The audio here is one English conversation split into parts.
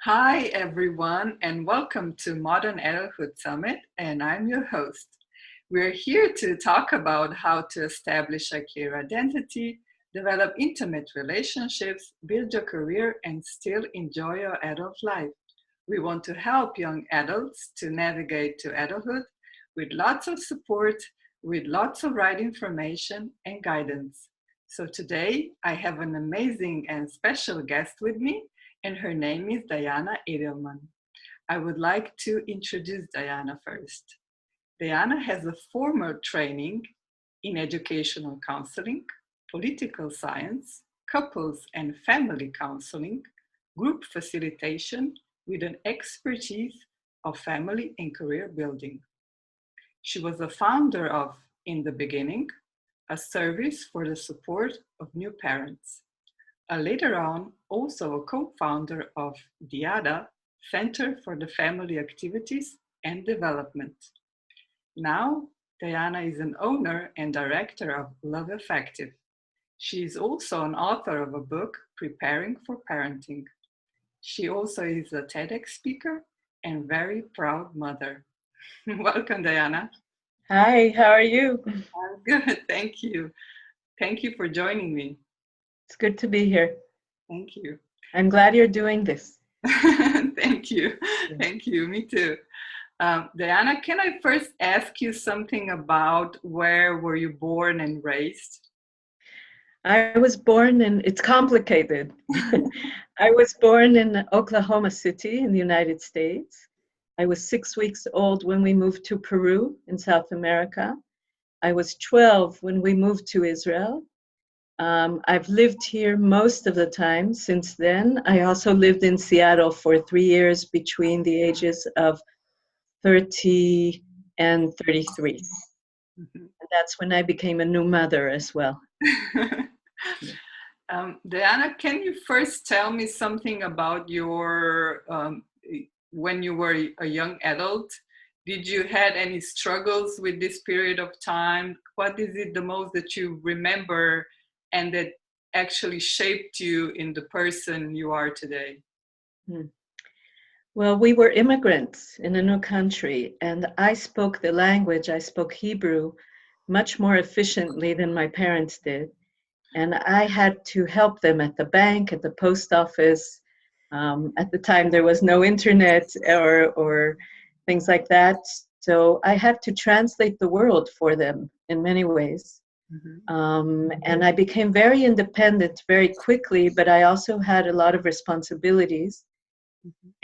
Hi, everyone, and welcome to Modern Adulthood Summit, and I'm your host. We're here to talk about how to establish a clear identity, develop intimate relationships, build your career, and still enjoy your adult life. We want to help young adults to navigate to adulthood with lots of support, with lots of right information and guidance. So today, I have an amazing and special guest with me, and her name is Diana Eidelman. I would like to introduce Diana first. Diana has a formal training in educational counseling, political science, couples and family counseling, group facilitation with an expertise of family and career building. She was a founder of In the Beginning, a service for the support of new parents. Later on, also a co-founder of DIADA, Center for the Family Activities and Development. Now, Diana is an owner and director of Love Effective. She is also an author of a book, Preparing for Parenting. She also is a TEDx speaker and very proud mother. Welcome, Diana. Hi, how are you? I'm good, thank you. Thank you for joining me. It's good to be here. Thank you. I'm glad you're doing this. Thank you. Thank you. Me too. Diana, can I first ask you something about where were you born and raised? I was born in, it's complicated. I was born in Oklahoma City in the United States. I was 6 weeks old when we moved to Peru in South America. I was 12 when we moved to Israel. I've lived here most of the time since then. I also lived in Seattle for 3 years between the ages of 30 and 33. Mhm. And that's when I became a new mother as well. Diana, can you first tell me something about your when you were a young adult? Did you had any struggles with this period of time? What is it the most that you remember and that actually shaped you in the person you are today? Well, we were immigrants in a new country, and I spoke the language, I spoke Hebrew much more efficiently than my parents did. And I had to help them at the bank, at the post office. At the time, there was no internet or things like that. So I had to translate the world for them in many ways. And I became very independent very quickly, but I also had a lot of responsibilities.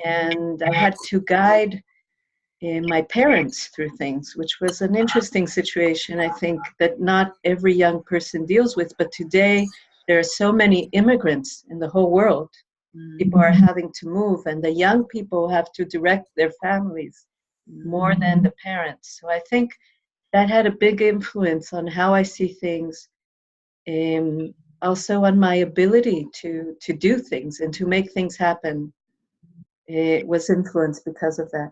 And I had to guide my parents through things, which was an interesting situation, I think, that not every young person deals with. But today, there are so many immigrants in the whole world. People are having to move, and the young people have to direct their families more than the parents. So I think that had a big influence on how I see things, also on my ability to do things and to make things happen. It was influenced because of that.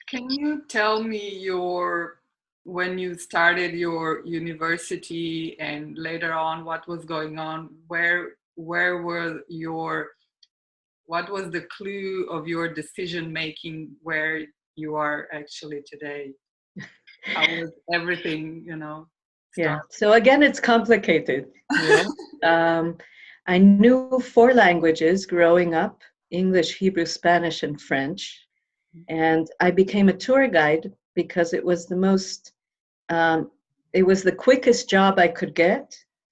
Can you tell me when you started your university and later on what was going on? What was the clue of your decision making where you are actually today? How was everything, Yeah. start? So again, it's complicated. I knew 4 languages growing up: English, Hebrew, Spanish, and French. And I became a tour guide because it was it was the quickest job I could get,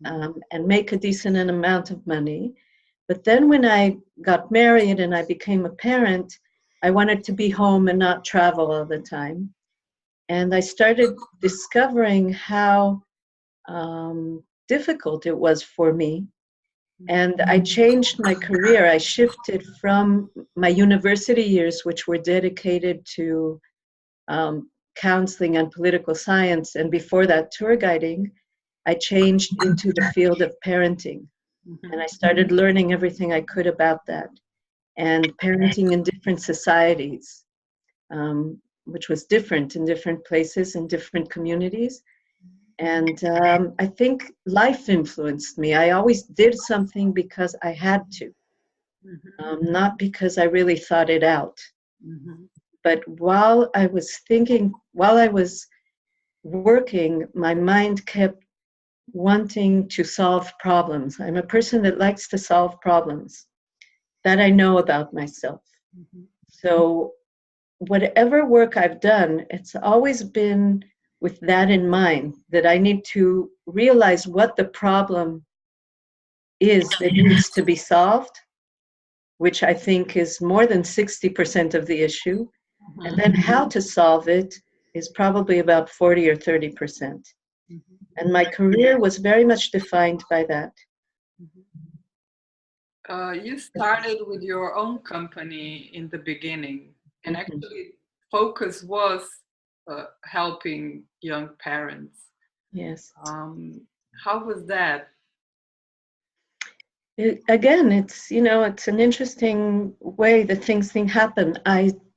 and make a decent amount of money. But then when I got married and I became a parent, I wanted to be home and not travel all the time. And I started discovering how difficult it was for me. And I changed my career. I shifted from my university years, which were dedicated to counseling and political science, and before that, tour guiding. I changed into the field of parenting. And I started learning everything I could about that. And parenting in different societies, which was different in different places, in different communities. And I think life influenced me. I always did something because I had to. Mm-hmm. not because I really thought it out. Mm-hmm. But while I was thinking, while I was working, my mind kept wanting to solve problems. I'm a person that likes to solve problems that I know about myself. Mm-hmm. So whatever work I've done, it's always been with that in mind, that I need to realize what the problem is that needs to be solved, which I think is more than 60% of the issue. And then how to solve it is probably about 40 or 30%. And my career was very much defined by that. You started with your own company in the beginning, and Mhm. actually, focus was helping young parents. Yes. Um, how was that? Again, it's an interesting way that things happen.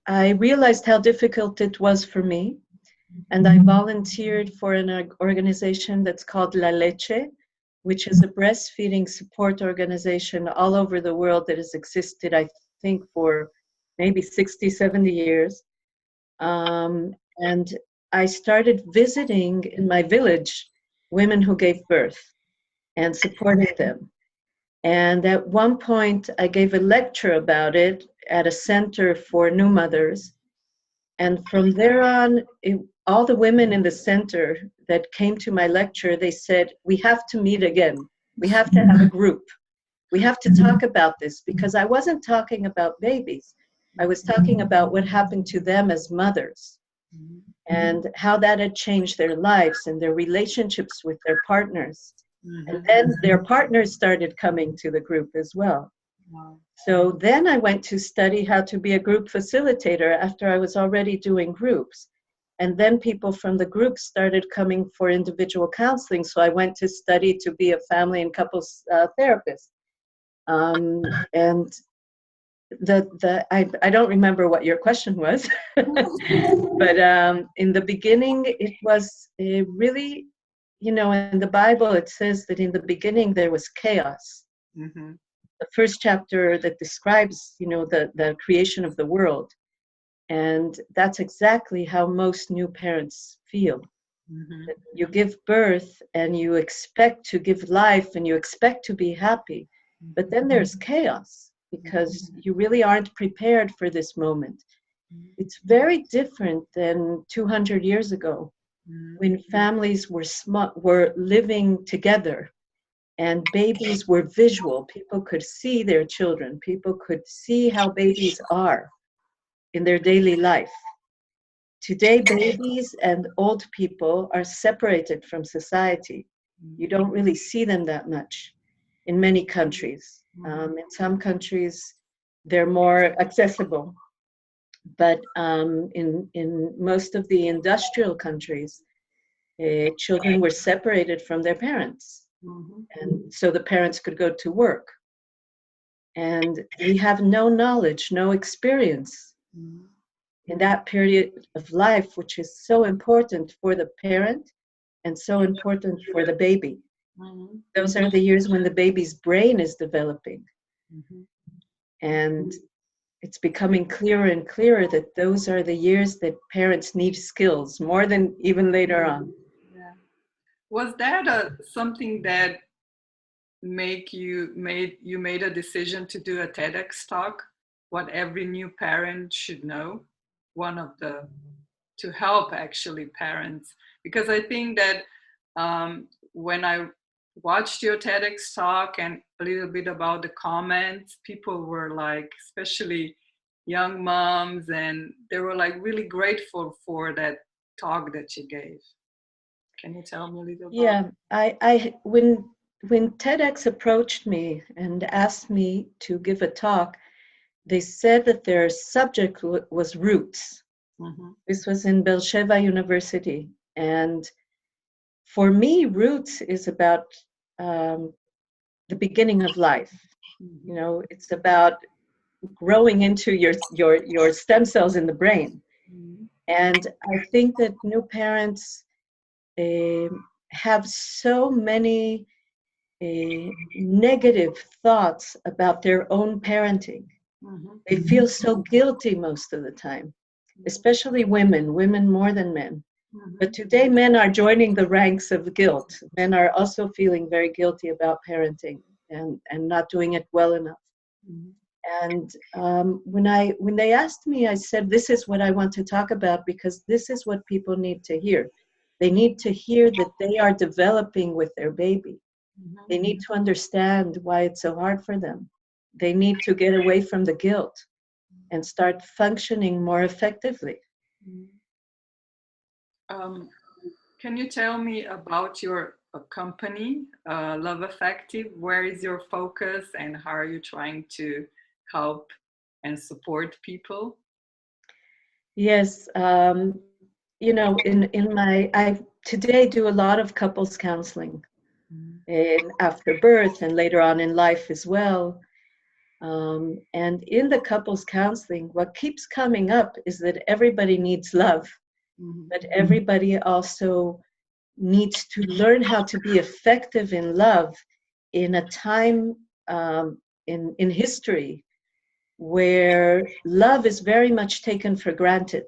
I realized how difficult it was for me, and I volunteered for an organization that's called La Leche, which is a breastfeeding support organization all over the world that has existed, I think, for maybe 60, 70 years. And I started visiting in my village women who gave birth and supporting them. And at one point, I gave a lecture about it at a center for new mothers. And from there on, all the women in the center that came to my lecture, they said, we have to meet again. We have to have a group. We have to talk about this, because I wasn't talking about babies. I was talking about what happened to them as mothers and how that had changed their lives and their relationships with their partners. And Mm-hmm. then their partners started coming to the group as well. Wow. So then I went to study how to be a group facilitator after I was already doing groups. And then people from the group started coming for individual counseling. So I went to study to be a family and couples therapist. And I don't remember what your question was, but in the beginning, it was really, in the Bible, it says that in the beginning there was chaos. Mm-hmm. The first chapter that describes, the creation of the world. And that's exactly how most new parents feel. Mm-hmm. That you give birth and you expect to give life and you expect to be happy. But then there's chaos because you really aren't prepared for this moment. It's very different than 200 years ago when families were living together and babies were visual. People could see their children. People could see how babies are in their daily life. Today, babies and old people are separated from society. You don't really see them that much in many countries. In some countries, they're more accessible. But in most of the industrial countries, children were separated from their parents. Mm-hmm. And so the parents could go to work. And we have no knowledge, no experience in that period of life, which is so important for the parent and so important for the baby. Mm-hmm. Those are the years when the baby's brain is developing. Mm-hmm. And it's becoming clearer and clearer that those are the years that parents need skills more than even later on. Yeah. Was that something that made you a decision to do a TEDx talk? What every new parent should know? One of the to help actually parents, because I think that when I watched your TEDx talk and a little bit about the comments, people were like, especially young moms, and they were like really grateful for that talk that you gave. Can you tell me a little about? Yeah, when TEDx approached me and asked me to give a talk, they said that their subject was roots. Mm-hmm. This was in Beersheba University. And for me, roots is about the beginning of life. Mm-hmm. It's about growing into your stem cells in the brain. Mm-hmm. And I think that new parents have so many negative thoughts about their own parenting. They feel so guilty most of the time, especially women more than men. But today, men are joining the ranks of guilt. Men are also feeling very guilty about parenting and not doing it well enough. And when they asked me, I said, this is what I want to talk about because this is what people need to hear. They need to hear that they are developing with their baby. They need to understand why it's so hard for them. They need to get away from the guilt and start functioning more effectively. Can you tell me about your company, Love Effective? Where is your focus and how are you trying to help and support people? Yes, you know, I today do a lot of couples counseling, and after birth and later on in life as well. And in the couples counseling, what keeps coming up is that everybody needs love, but everybody also needs to learn how to be effective in love in a time in history where love is very much taken for granted.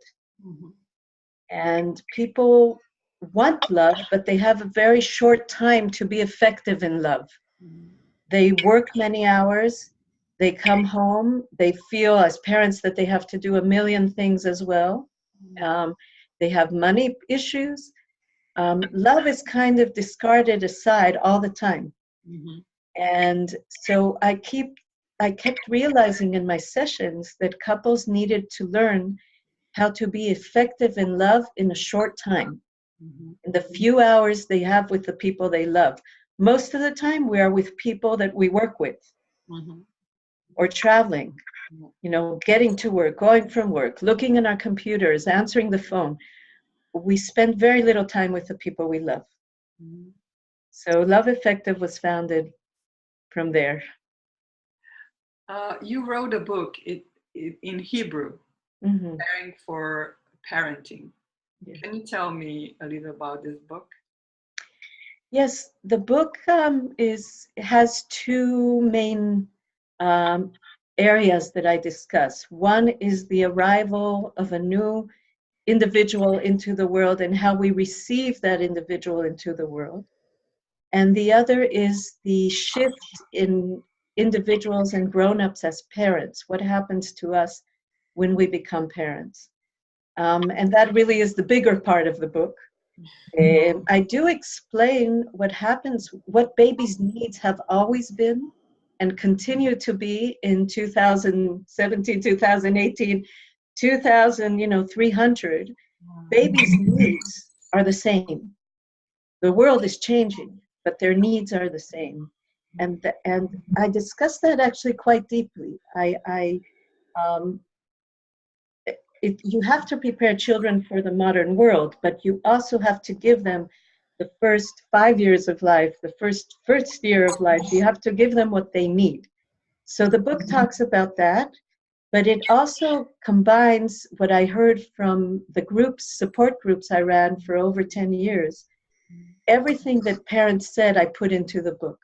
And people want love, but they have a very short time to be effective in love. They work many hours, they come home, they feel as parents that they have to do a million things as well. They have money issues. Love is kind of discarded aside all the time. And so I kept realizing in my sessions that couples needed to learn how to be effective in love in a short time, in the few hours they have with the people they love. Most of the time we are with people that we work with or traveling, you know, getting to work, going from work, looking in our computers, answering the phone. We spend very little time with the people we love. So Love Effective was founded from there. You wrote a book in Hebrew, Preparing for Parenting. Yes. Can you tell me a little about this book? Yes, the book has two main areas that I discuss. One is the arrival of a new individual into the world and how we receive that individual into the world. And the other is the shift in individuals and grown-ups as parents. What happens to us when we become parents? And that really is the bigger part of the book. I do explain what happens, what babies' needs have always been and continue to be in 2017, 2018, 300. Babies' needs are the same. The world is changing, but their needs are the same. And I discuss that actually quite deeply. You have to prepare children for the modern world, but you also have to give them the first 5 years of life, the first year of life. You have to give them what they need. So the book talks about that, but it also combines what I heard from the support groups I ran for over 10 years. Everything that parents said, I put into the book.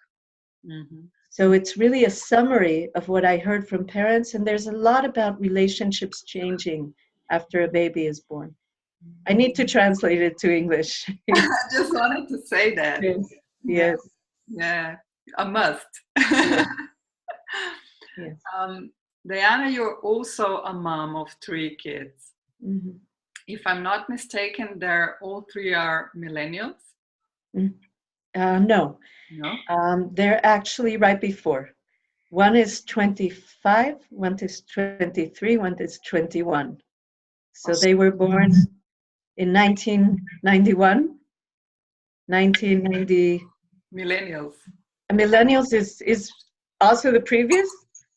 So it's really a summary of what I heard from parents, and there's a lot about relationships changing after a baby is born. I need to translate it to English. I just wanted to say that. Yes. Yeah, a must. Yes. Diana, you're also a mom of 3 kids. If I'm not mistaken, all 3 are millennials? No. No? They're actually right before. One is 25, one is 23, one is 21. So they were born in 1991, 1990. Millennials. Millennials is also the previous?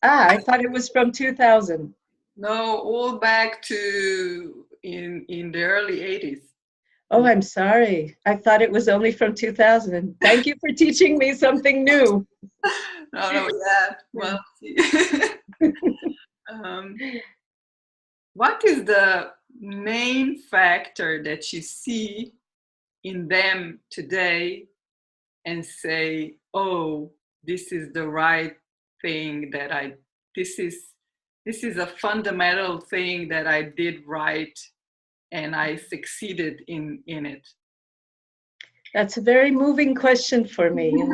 I thought it was from 2000. No, all back to in the early 80s. Oh, I'm sorry. I thought it was only from 2000. Thank you for teaching me something new. No, yeah. Well, what is the main factor that you see in them today and say, oh, this is the right thing that this is this is a fundamental thing that I did right and I succeeded in it? That's a very moving question for me, you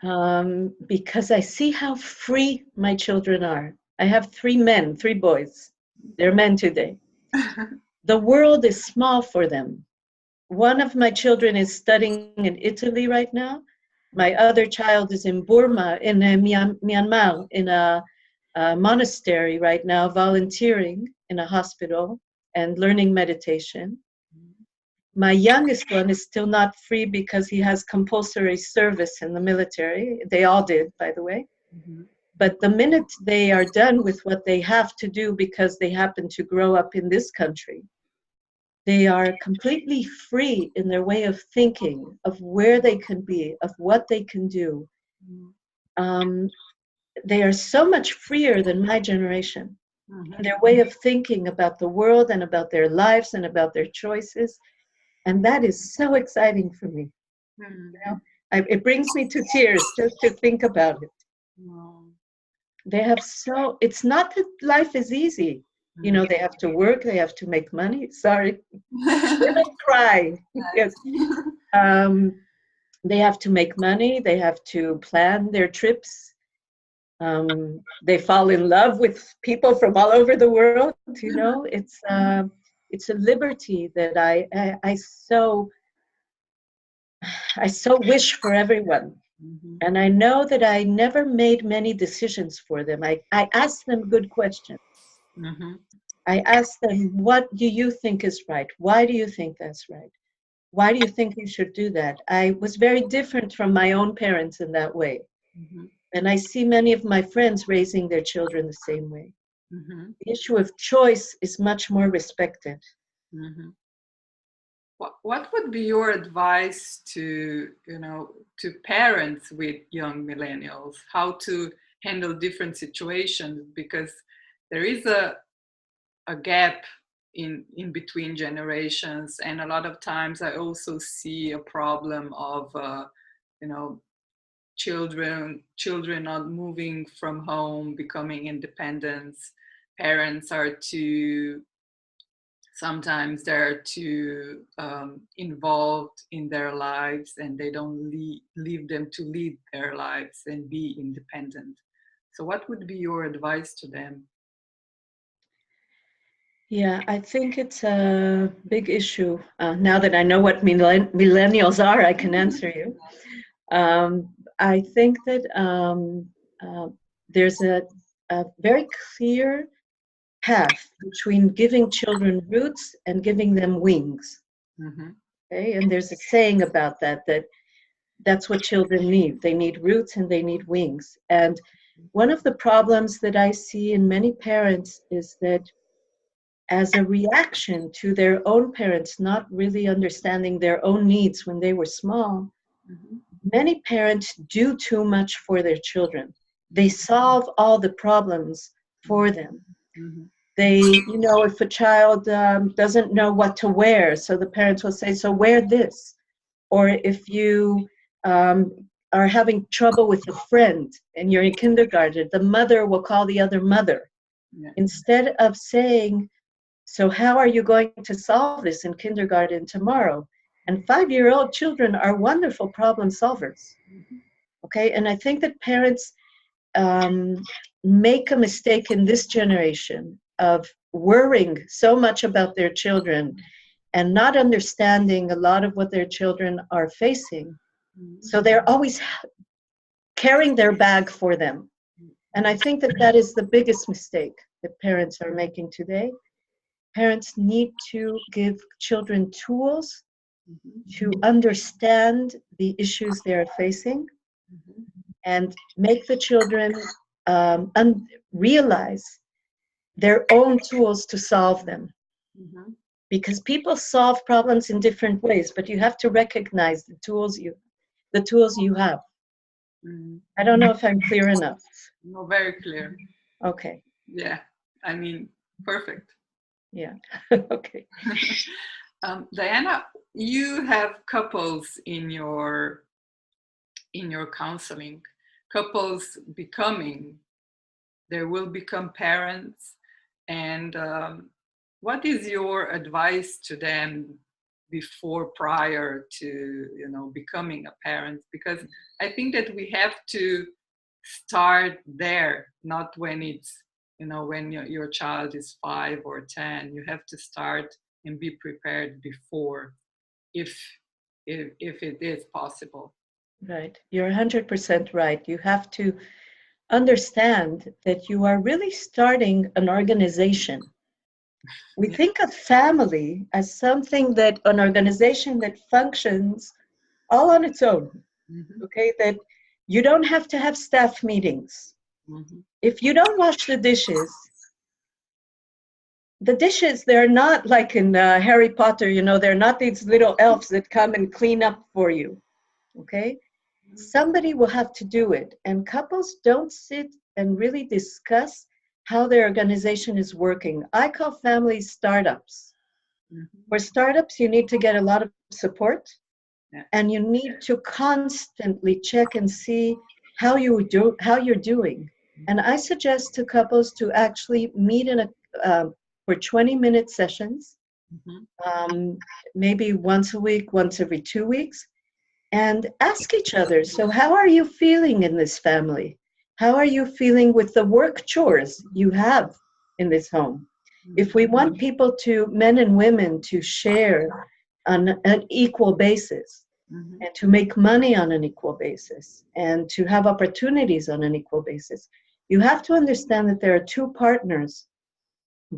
know, because I see how free my children are. I have three boys. They're men today. The world is small for them. One of my children is studying in Italy right now. My other child is in Burma, in Myanmar, in a monastery right now, volunteering in a hospital and learning meditation. My youngest one is still not free because he has compulsory service in the military. They all did, by the way. Mhm. But the minute they are done with what they have to do because they happen to grow up in this country, they are completely free in their way of thinking, of where they can be, of what they can do. Um, they are so much freer than my generation in their way of thinking about the world and about their lives and about their choices. And that is so exciting for me. Mhm. You know, it brings me to tears just to think about it. Wow. They have so, it's not that life is easy. You know, they have to work, they have to make money. Sorry, don't cry. Yes. They have to make money, they have to plan their trips. They fall in love with people from all over the world. You know, it's a liberty that I so wish for everyone. Mhm. And I know that I never made many decisions for them. I asked them good questions. Mhm. I asked them, what do you think is right? Why do you think that's right? Why do you think you should do that? I was very different from my own parents in that way. Mhm. And I see many of my friends raising their children the same way. Mhm. The issue of choice is much more respected. Mhm. What would be your advice to, to parents with young millennials, how to handle different situations? Because there is a gap in between generations, and a lot of times I also see a problem of, you know, children not moving from home, becoming independent. Parents are too sometimes they're too involved in their lives, and they don't leave them to lead their lives and be independent. So what would be your advice to them? Yeah, I think it's a big issue. Now that I know what millennials are, I can answer you. I think that uh, there's a very clear path between giving children roots and giving them wings. Mm-hmm. Okay, and there's a saying about that, that that's what children need. They need roots and they need wings. And one of the problems that I see in many parents is that as a reaction to their own parents not really understanding their own needs when they were small, Mm-hmm. many parents do too much for their children. They solve all the problems for them. Mm-hmm. They, you know, if a child doesn't know what to wear, so the parents will say, so wear this. Or if you um, are having trouble with a friend and you're in kindergarten, the mother will call the other mother. Yeah. Instead of saying, so how are you going to solve this in kindergarten tomorrow? And 5-year-old children are wonderful problem solvers. Okay, and I think that parents um, make a mistake in this generation of worrying so much about their children and not understanding a lot of what their children are facing. So they're always carrying their bag for them. And I think that that is the biggest mistake that parents are making today. Parents need to give children tools Mm-hmm. to understand the issues they're facing and make the children realize their own tools to solve them. Mm-hmm. Because people solve problems in different ways, but you have to recognize the tools you have. Mm-hmm. I don't know if I'm clear enough. No, very clear. Okay. Yeah, I mean, perfect. Yeah. Okay. Diana, you have couples in your in your counseling? Couples they will become parents, and what is your advice to them prior to, becoming a parent? Because I think that we have to start there, not when it's, when your child is 5 or 10. You have to start and be prepared before, if it is possible. Right. You're 100% right. You have to understand that you are really starting an organization. We think of family as something that an organization that functions all on its own. Mm-hmm. Okay, that you don't have to have staff meetings. Mm-hmm. If you don't wash the dishes, they're not like in Harry Potter, they're not these little elves that come and clean up for you. Okay, somebody will have to do it, and couples don't sit and really discuss how their organization is working. I call families startups. Mm-hmm. For startups, you need to get a lot of support, Yeah. and you need to constantly check and see how you're doing. And I suggest to couples to actually meet for 20-minute sessions, Mm-hmm. maybe once a week, once every 2 weeks, and ask each other, so how are you feeling in this family? How are you feeling with the work chores you have in this home? If we want men and women, to share on an equal basis, Mm-hmm. and to make money on an equal basis, and to have opportunities on an equal basis, you have to understand that there are two partners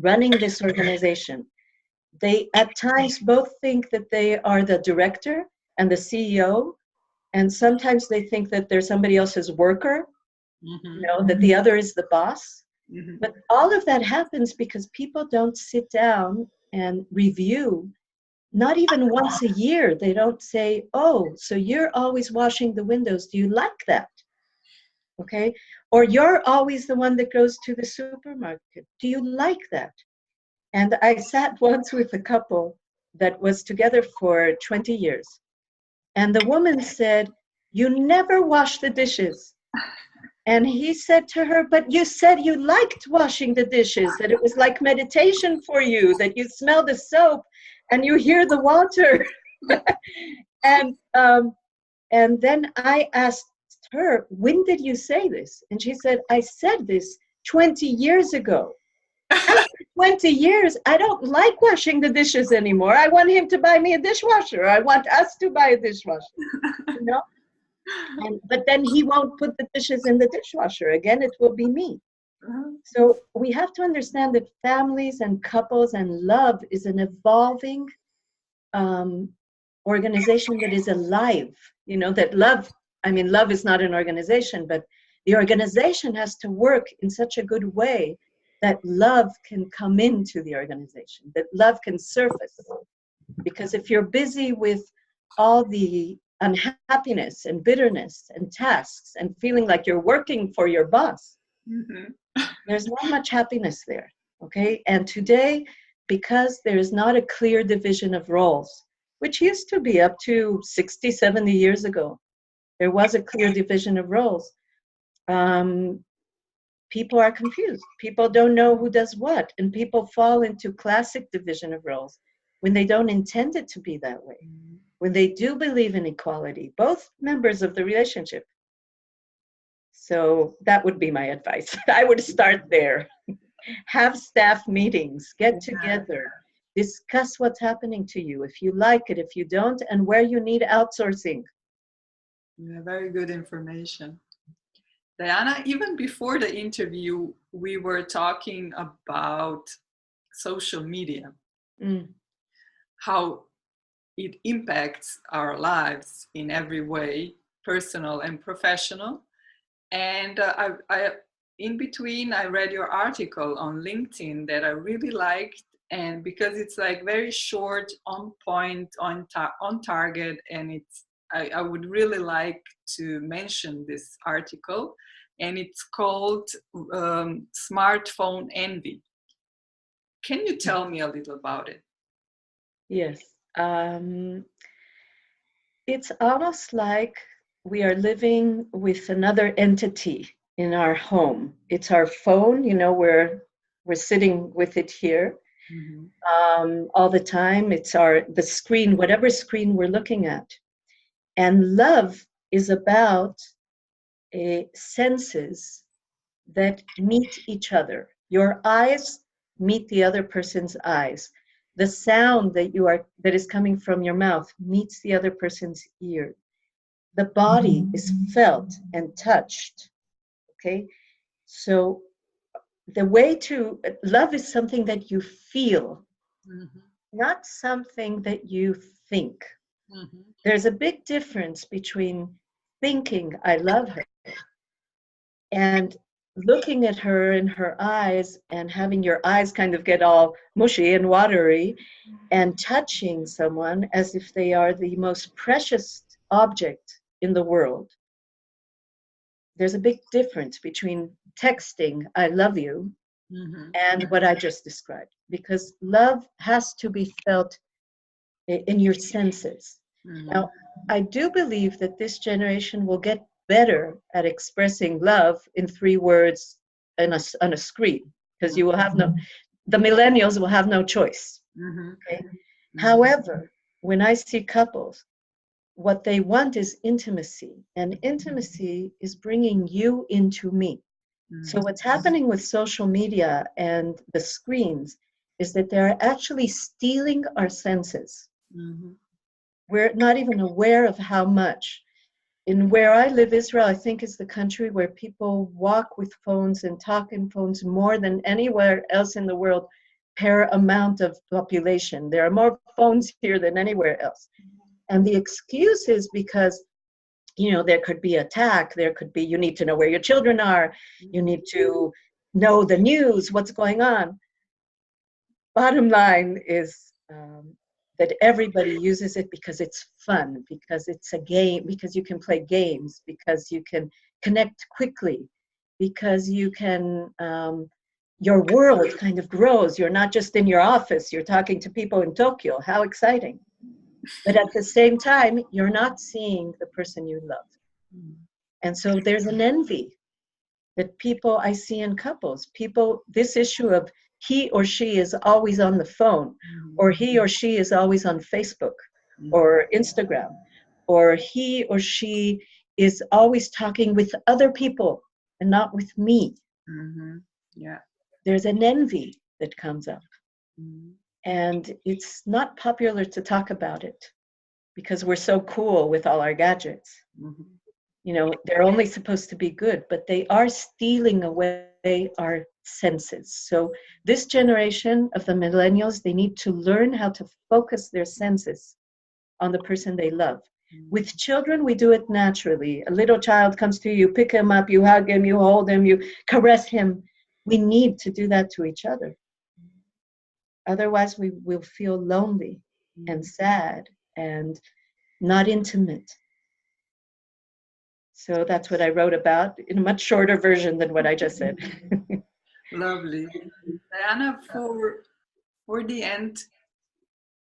running this organization. They at times both think that they are the director and the CEO, and sometimes they think that they're somebody else's worker, that the other is the boss. Mm-hmm. But all of that happens because people don't sit down and review. Not even once a year. They don't say, oh, so you're always washing the windows. Do you like that? Okay. Or you're always the one that goes to the supermarket. Do you like that? And I sat once with a couple that was together for 20 years. And the woman said, you never wash the dishes. And he said to her, but you said you liked washing the dishes, that it was like meditation for you, that you smell the soap and you hear the water. and then I asked her, when did you say this? And she said, I said this 20 years ago. After 20 years, I don't like washing the dishes anymore. I want him to buy me a dishwasher. I want us to buy a dishwasher, but then he won't put the dishes in the dishwasher. Again, it will be me. So we have to understand that families and couples and love is an evolving organization that is alive. That love is not an organization, but the organization has to work in such a good way that love can come into the organization, that love can surface. Because if you're busy with all the unhappiness and bitterness and tasks and feeling like you're working for your boss, there's not much happiness there. Okay. And today, because there is not a clear division of roles, which used to be up to 60, 70 years ago, there was a clear division of roles. People are confused. People don't know who does what. And people fall into classic division of roles when they don't intend it to be that way. When they do believe in equality, both members of the relationship. So that would be my advice. I would start there. Have staff meetings, get together, discuss what's happening to you, if you like it, if you don't, and where you need outsourcing. Yeah, very good information. Diana, even before the interview, we were talking about social media, how it impacts our lives in every way, personal and professional. And in between, I read your article on LinkedIn that I really liked, and because it's like very short, on point, on target, and I would really like to mention this article, and it's called Smartphone Envy. Can you tell me a little about it? Yes. It's almost like we are living with another entity in our home. It's our phone, we're sitting with it here Mhm. all the time. It's the screen, whatever screen we're looking at. And love is about senses that meet each other. Your eyes meet the other person's eyes. The sound that is coming from your mouth meets the other person's ear. The body is felt and touched. Okay? So the way to love is something that you feel, Mhm. not something that you think. Mhm. There's a big difference between thinking I love her and looking at her in her eyes and having your eyes kind of get all mushy and watery and touching someone as if they are the most precious object in the world. There's a big difference between texting I love you Mhm. and what I just described, because love has to be felt in your senses. Mhm. Now, I do believe that this generation will get better at expressing love in 3 words on a screen, because you will have the millennials will have no choice. Mhm. Okay? Mhm. However, when I see couples, what they want is intimacy, and intimacy is bringing you into me. So Mhm. what's happening with social media and the screens is that they're actually stealing our senses. Mhm. We're not even aware of how much. In where I live, Israel, I think is the country where people walk with phones and talk in phones more than anywhere else in the world per amount of population. There are more phones here than anywhere else. And the excuse is because there could be attack, there could be, you need to know where your children are, you need to know the news, what's going on. Bottom line is that everybody uses it because it's fun, because it's a game, because you can play games, because you can connect quickly, because you can, your world kind of grows. You're not just in your office, you're talking to people in Tokyo. How exciting. But at the same time, you're not seeing the person you love. And so there's an envy that people I see in couples, this issue of he or she is always on the phone, or he or she is always on Facebook or Instagram, or he or she is always talking with other people and not with me. Mhm. Yeah. There's an envy that comes up. Mhm. And it's not popular to talk about it because we're so cool with all our gadgets. Mhm. They're only supposed to be good, but they are stealing away our senses. So this generation of the millennials, they need to learn how to focus their senses on the person they love. With children, we do it naturally. A little child comes to you, pick him up, you hug him, you hold him, you caress him. We need to do that to each other. Otherwise, we will feel lonely and sad and not intimate. So that's what I wrote about in a much shorter version than what I just said. Lovely. Diana, for the end,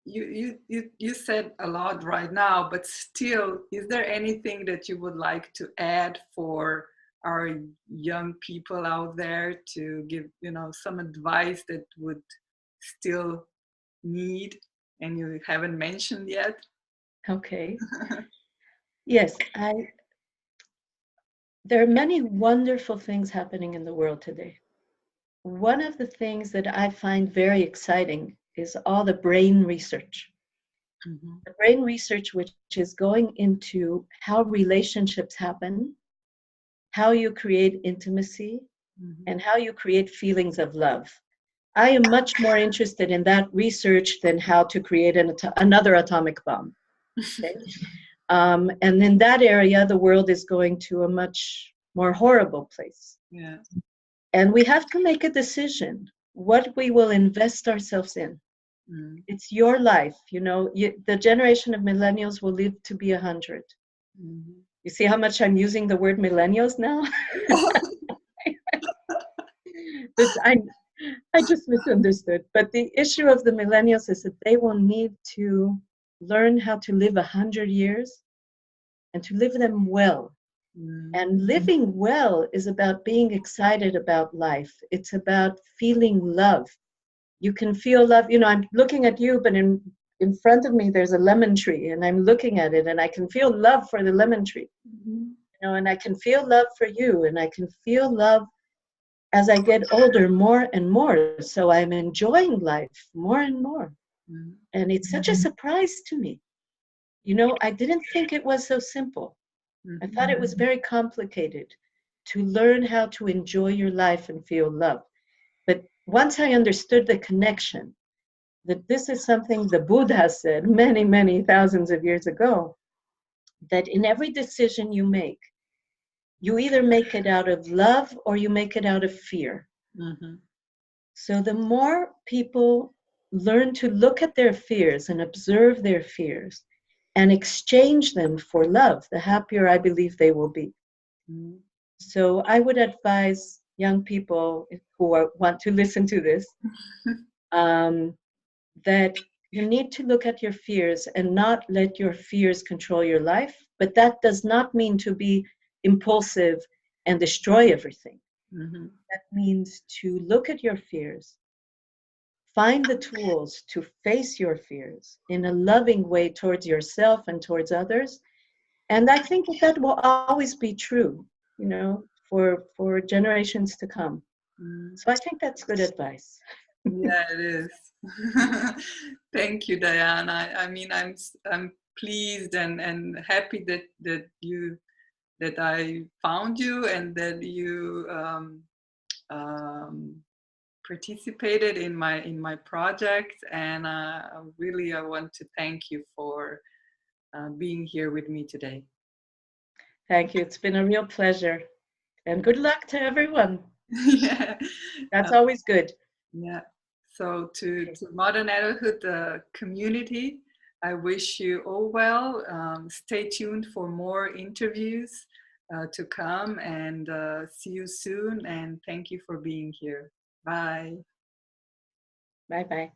you said a lot right now, but still, is there anything that you would like to add for our young people out there to give, some advice that would still need and you haven't mentioned yet? Okay. Yes, there are many wonderful things happening in the world today. One of the things that I find very exciting is all the brain research. Mhm. The brain research, which is going into how relationships happen, how you create intimacy, Mhm. and how you create feelings of love. I am much more interested in that research than how to create another atomic bomb. Okay? And in that area, the world is going to a much more horrible place. Yeah. And we have to make a decision what we will invest ourselves in. Mm. It's your life. The generation of millennials will live to be 100. Mhm. You see how much I'm using the word millennials now? This, I just misunderstood. But the issue of the millennials is that they will need to learn how to live 100 years and to live them well. And living well is about being excited about life. It's about feeling love. You can feel love. You know, I'm looking at you, but in front of me there's a lemon tree, and I'm looking at it, and I can feel love for the lemon tree. You know, and I can feel love for you, and I can feel love as I get older more and more. So I'm enjoying life more and more. And it's such a surprise to me. You know, I didn't think it was so simple. I thought it was very complicated to learn how to enjoy your life and feel love. But once I understood the connection, that this is something the Buddha said many, many thousands of years ago, that in every decision you make, you either make it out of love or you make it out of fear. So the more people learn to look at their fears and observe their fears and exchange them for love, the happier I believe they will be. So I would advise young people who want to listen to this that you need to look at your fears and not let your fears control your life. But that does not mean to be impulsive and destroy everything. That means to look at your fears, find the tools to face your fears in a loving way towards yourself and towards others. And I think that will always be true, you know, for generations to come. So I think that's good advice. Yeah, it is. Thank you, Diana. I mean, I'm pleased and happy that I found you and that you participated in my project. And really, I want to thank you for being here with me today. Thank you. It's been a real pleasure. And good luck to everyone. Yeah. That's always good. Yeah. So to Modern Adulthood community, I wish you all well. Stay tuned for more interviews to come, and see you soon. And thank you for being here. Bye. Bye-bye.